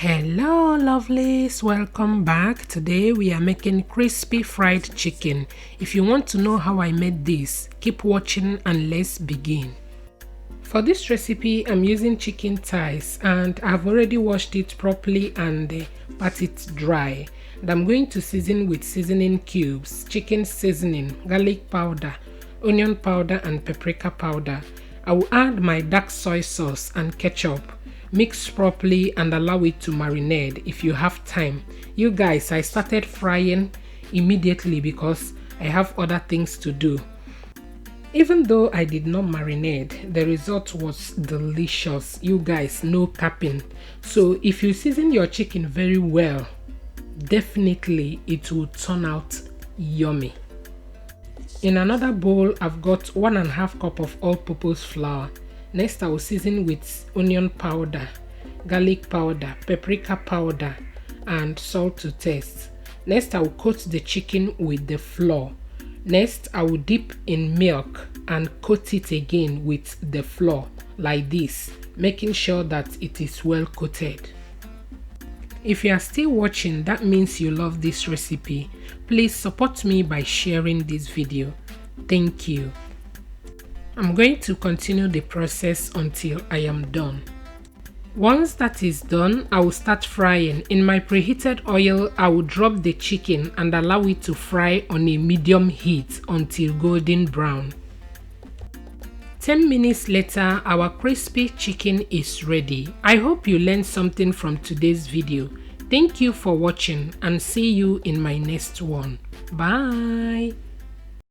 Hello lovelies, welcome back. Today we are making crispy fried chicken. If you want to know how I made this, keep watching and let's begin. For this recipe I'm using chicken thighs and I've already washed it properly and pat it dry. And I'm going to season with seasoning cubes, chicken seasoning, garlic powder, onion powder and paprika powder. I will add my dark soy sauce and ketchup. Mix properly and allow it to marinate if you have time. You guys, I started frying immediately because I have other things to do. Even though I did not marinate, the result was delicious. You guys, no capping. So if you season your chicken very well, definitely it will turn out yummy. In another bowl, I've got 1.5 cup of all-purpose flour. Next, I will season with onion powder, garlic powder, paprika powder, and salt to taste. Next, I will coat the chicken with the flour. Next, I will dip in milk and coat it again with the flour like this, making sure that it is well coated. If you are still watching, that means you love this recipe. Please support me by sharing this video. Thank you. I'm going to continue the process until I am done. Once that is done, I will start frying. In my preheated oil, I will drop the chicken and allow it to fry on a medium heat until golden brown. 10 minutes later, our crispy chicken is ready. I hope you learned something from today's video. Thank you for watching and see you in my next one. Bye!